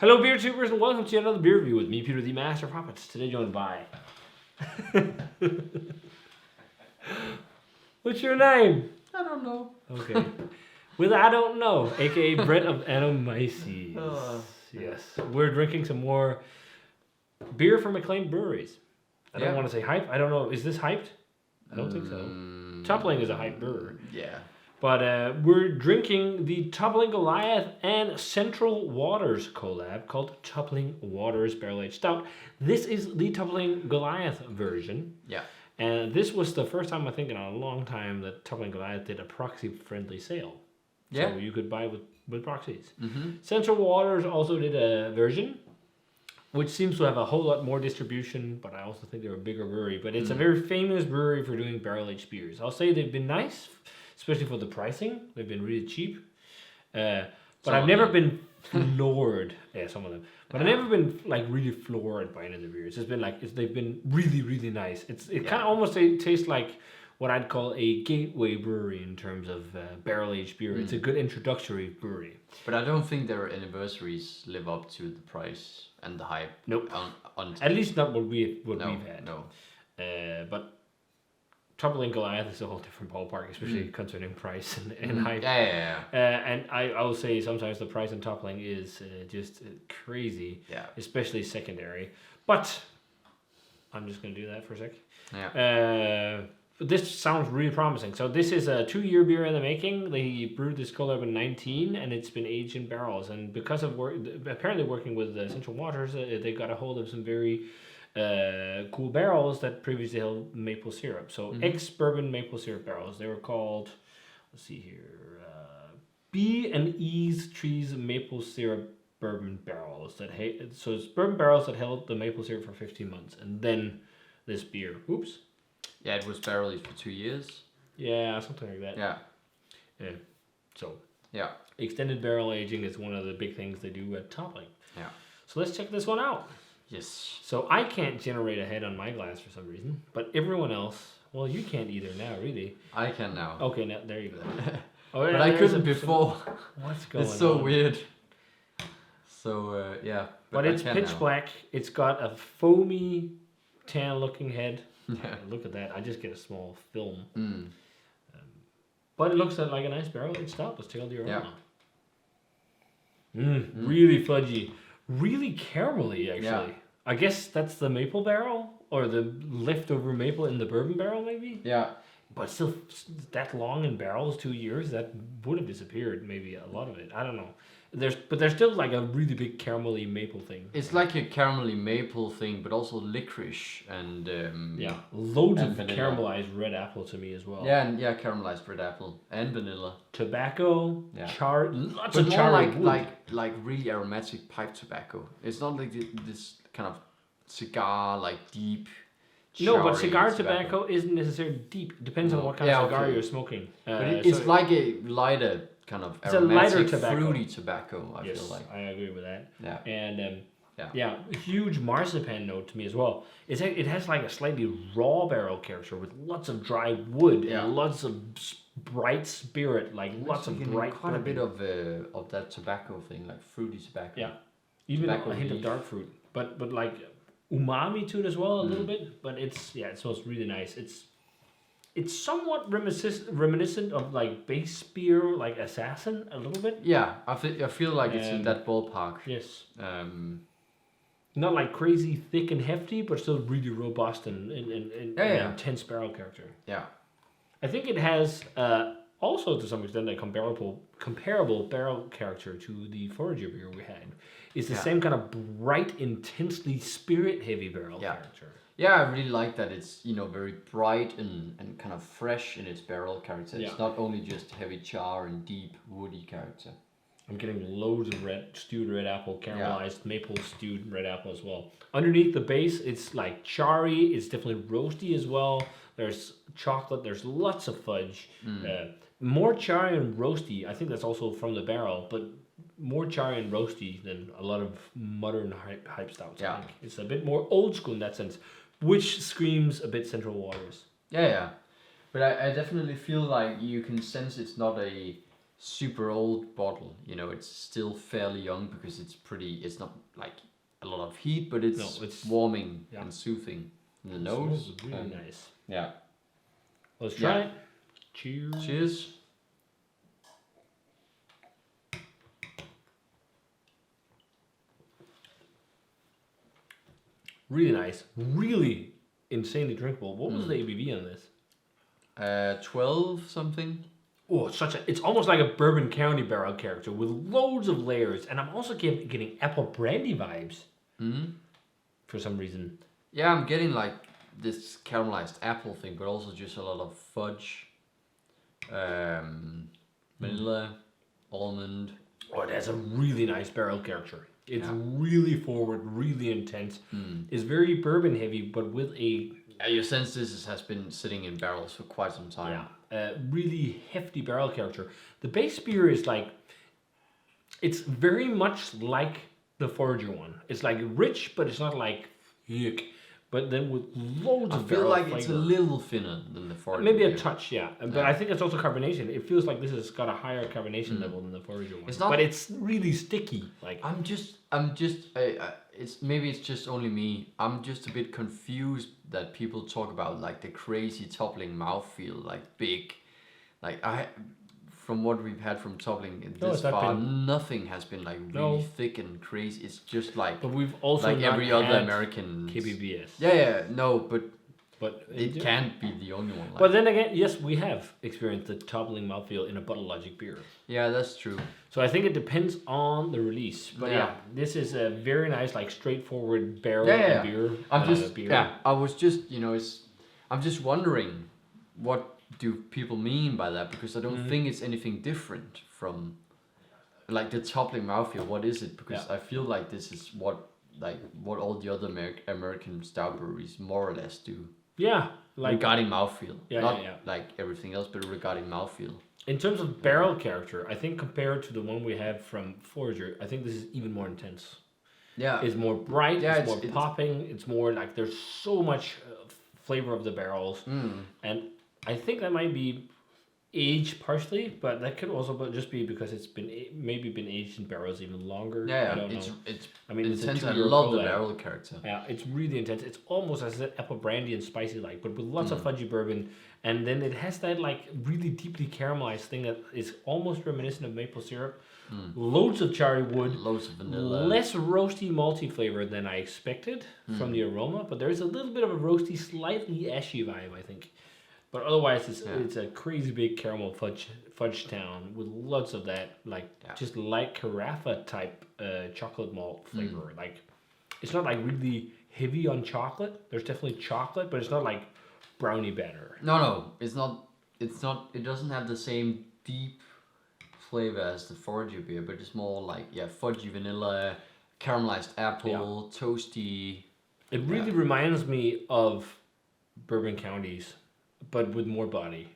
Hello, beer tubers, and welcome to another beer review with me, Peter the Master of Puppets. Today joined by... What's your name? I don't know. Okay. With I don't know, aka Brett of Anomyces. Yes. We're drinking some more beer from acclaimed breweries. I don't want to say hype. I don't know. Is this hyped? I don't think so. Toppling is a hype brewer. Yeah. But we're drinking the Toppling Goliath and Central Waters collab called Toppling Waters Barrel Aged Stout. This is the Toppling Goliath version. Yeah. And this was the first time, I think, in a long time that Toppling Goliath did a proxy-friendly sale. Yeah. So you could buy with proxies. Mm-hmm. Central Waters also did a version, which seems to have a whole lot more distribution, but I also think they're a bigger brewery. But it's a very famous brewery for doing barrel-aged beers. I'll say they've been nice, especially for the pricing. They've been really cheap. But I've never been floored. Yeah, some of them. But I've never been like really floored by any of the beers. It's been like they've been really, really nice. It kind of almost tastes like what I'd call a gateway brewery in terms of barrel-aged beer. It's a good introductory brewery. But I don't think their anniversaries live up to the price and the hype. Nope. On At least not what we've had. No. But Toppling Goliath is a whole different ballpark, especially concerning price and hype. Yeah. And I will say sometimes the price on Toppling is just crazy, especially secondary. But I'm just going to do that for a sec. Yeah. But this sounds really promising. So this is a 2-year beer in the making. They brewed this collab in 2019, and it's been aged in barrels. And because of apparently working with Central Waters, they got a hold of some very cool barrels that previously held maple syrup. So ex-bourbon maple syrup barrels. They were called, let's see here, B and E's Trees maple syrup bourbon barrels. So it's bourbon barrels that held the maple syrup for 15 months, and then this beer. Oops. Yeah, it was barrel aged for 2 years. Yeah, something like that. Yeah. So. Yeah. Extended barrel aging is one of the big things they do at Toppling. Yeah. So let's check this one out. Yes. So I can't generate a head on my glass for some reason, but everyone else, well, you can't either now, really. I can now. Okay, now there you go. But I couldn't before. What's going on? It's so weird. So, yeah. But it's pitch black. It's got a foamy, tan-looking head. Yeah. Look at that. I just get a small film. But it looks like a nice barrel-aged stout. Let's take out the aroma. Really fudgy. Really caramelly, actually. Yeah. I guess that's the maple barrel, or the leftover maple in the bourbon barrel, maybe? Yeah. But still, that long in barrels, 2 years, that would have disappeared, maybe a lot of it. I don't know. There's still like a really big caramelly maple thing. It's like a caramelly maple thing, but also licorice and loads of vanilla. Caramelized red apple to me as well. Yeah, caramelized red apple and vanilla. Tobacco, lots but of char. Like really aromatic pipe tobacco. It's not like this kind of cigar like deep. No, but cigar tobacco isn't necessarily deep. It depends on what kind of cigar you're smoking. But it's like a lighter kind of aromatic, fruity tobacco, I feel like. I agree with that. Yeah. And a huge marzipan note to me as well. It has like a slightly raw barrel character with lots of dry wood and lots of bright spirit, like lots of bright. Quite a bit of that tobacco thing, like fruity tobacco. Yeah, even a hint of dark fruit, but like umami to it as well a little bit. But it smells really nice. It's somewhat reminiscent of like base beer, like Assassin, a little bit. Yeah, I feel like it's in that ballpark. Yes. Not like crazy thick and hefty, but still really robust and intense barrel character. Yeah. I think it has also to some extent a comparable barrel character to the Forager beer we had. It's the same kind of bright, intensely spirit-heavy barrel character. Yeah, I really like that it's, very bright and kind of fresh in its barrel character. It's not only just heavy char and deep woody character. I'm getting loads of stewed red apple, caramelized maple stewed red apple as well. Underneath the base, it's like charry. It's definitely roasty as well. There's chocolate. There's lots of fudge. More charry and roasty. I think that's also from the barrel, but more charry and roasty than a lot of modern hype stouts. I think it's a bit more old school in that sense, which screams a bit Central Waters. Yeah. But I definitely feel like you can sense it's not a super old bottle. You know, it's still fairly young because it's not like a lot of heat, but it's warming and soothing in the nose. Smells really nice. Yeah. Let's try it. Cheers. Cheers. Really nice. Really insanely drinkable. What was the ABV on this? 12 something. Oh, it's almost like a Bourbon County barrel character with loads of layers, and I'm also getting apple brandy vibes. For some reason. Yeah, I'm getting like this caramelized apple thing, but also just a lot of fudge, vanilla, almond. Oh, that's a really nice barrel character. It's really forward, really intense. It's very bourbon heavy, but with a... You sense has been sitting in barrels for quite some time. Yeah, really hefty barrel character. The base beer is like... It's very much like the Forager one. It's like rich, but it's not like... Yuck. But then with loads of barrel I feel like flavor. it's a little thinner than the Forager. Maybe a touch, yeah. But I think it's also carbonation. It feels like this has got a higher carbonation level than the Forager one. But it's really sticky. Like it's just only me. I'm just a bit confused that people talk about like the crazy toppling mouthfeel, like big, like from what we've had from toppling this far, nothing has been like really thick and crazy. It's just like, but we've also like not every other had American KBBS. But it can't be the only one. But then again, yes, we have experienced the toppling mouthfeel in a Bottle Logic beer. Yeah, that's true. So I think it depends on the release. But yeah, this is a very nice, like straightforward barrel beer. I'm just wondering, what do people mean by that? Because I don't think it's anything different from, like the toppling mouthfeel. What is it? Because I feel like this is what all the other American stout breweries more or less do. Yeah, like regarding mouthfeel. Not yeah. like everything else, but regarding mouthfeel. In terms of barrel character, I think compared to the one we have from Forager, I think this is even more intense. Yeah. It's more bright, it's more popping, it's more like there's so much flavor of the barrels. And I think that might be age partially, but that could also just be because it's been aged in barrels even longer. Yeah, I don't know. It's intense. I love the barrel character. Yeah, it's really intense. It's almost as an apple brandy and spicy like, but with lots of fudgy bourbon, and then it has that like really deeply caramelized thing that is almost reminiscent of maple syrup. Loads of cherry wood, loads of vanilla, less roasty malty flavor than I expected from the aroma, but there's a little bit of a roasty, slightly ashy vibe, I think. But otherwise, it's a crazy big caramel fudge town with lots of that, like just light carafa type chocolate malt flavor. Like, it's not like really heavy on chocolate. There's definitely chocolate, but it's not like brownie batter. No, it's not. It's not. It doesn't have the same deep flavor as the Forager beer, but it's more like fudgy vanilla, caramelized apple, toasty. It really reminds me of Bourbon County's, but with more body.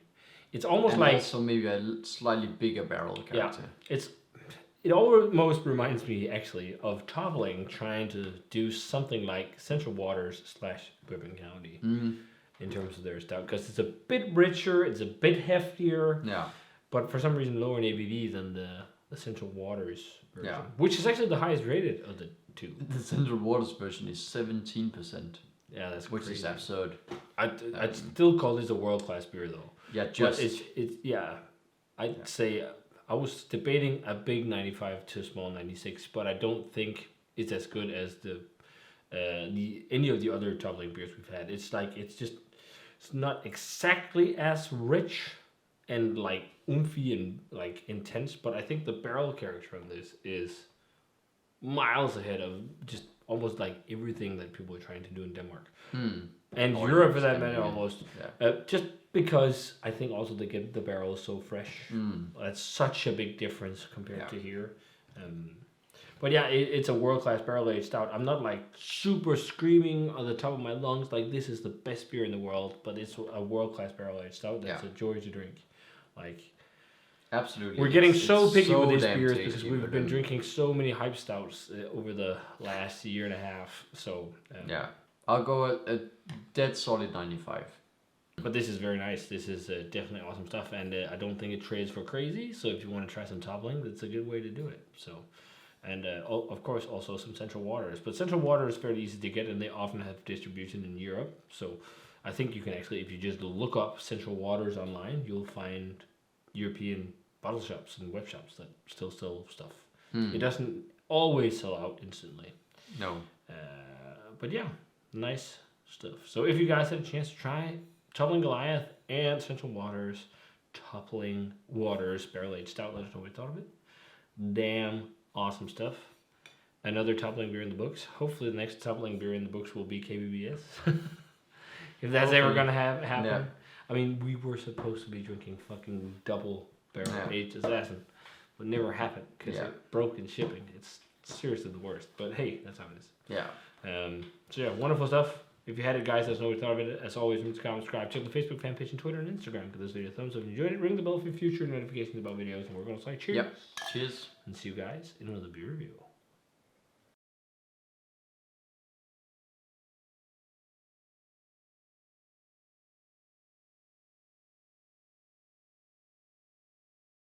It's almost like also maybe a slightly bigger barrel character. Yeah, it almost reminds me actually of Toppling trying to do something like Central Waters / Bourbon County in terms of their stout, because it's a bit richer, it's a bit heftier. Yeah. But for some reason lower in ABV than the Central Waters version, which is actually the highest rated of the two. The Central Waters version is 17%. Yeah, that's which crazy. is absurd. I'd still call this a world-class beer though. Yeah, just I'd say I was debating a big 95 to a small 96, but I don't think it's as good as the any of the other Toppling beers we've had. It's not exactly as rich and like oomphy and like intense, but I think the barrel character on this is miles ahead of just almost like everything that people are trying to do in Denmark and Europe for that matter almost. Just because I think also they get the barrels so fresh. That's such a big difference compared to here. But yeah, it's a world-class barrel-aged stout. I'm not like super screaming on the top of my lungs like this is the best beer in the world, but it's a world-class barrel-aged stout that's a joy to drink. Like, absolutely, we're getting so picky with these beers tasty, because we've been drinking so many hype stouts over the last year and a half. So I'll go a dead solid 95. But this is very nice. This is definitely awesome stuff, and I don't think it trades for crazy. So if you want to try some toppling, that's a good way to do it. So, and of course also some Central Waters. But Central Water is fairly easy to get, and they often have distribution in Europe. So I think you can actually, if you just look up Central Waters online, you'll find European bottle shops and web shops that still sell stuff. It doesn't always sell out instantly. No. But yeah, nice stuff. So if you guys had a chance to try Toppling Goliath and Central Waters, Toppling Waters Barrel Aged Stout, let us know what you thought of it. Damn awesome stuff. Another toppling beer in the books. Hopefully the next toppling beer in the books will be KBBS. If that's ever going to happen. Yeah. I mean, we were supposed to be drinking fucking double barrel aged assassin. But never happened because it broke in shipping. It's seriously the worst. But hey, that's how it is. Yeah. So yeah, wonderful stuff. If you had it, guys, let us know what you thought of it. As always, remember to comment, subscribe, check the Facebook fan page and Twitter and Instagram. Give this video a thumbs up if you enjoyed it. Ring the bell for future notifications about videos. And we're going to say cheers. Yep. Cheers. And see you guys in another beer review.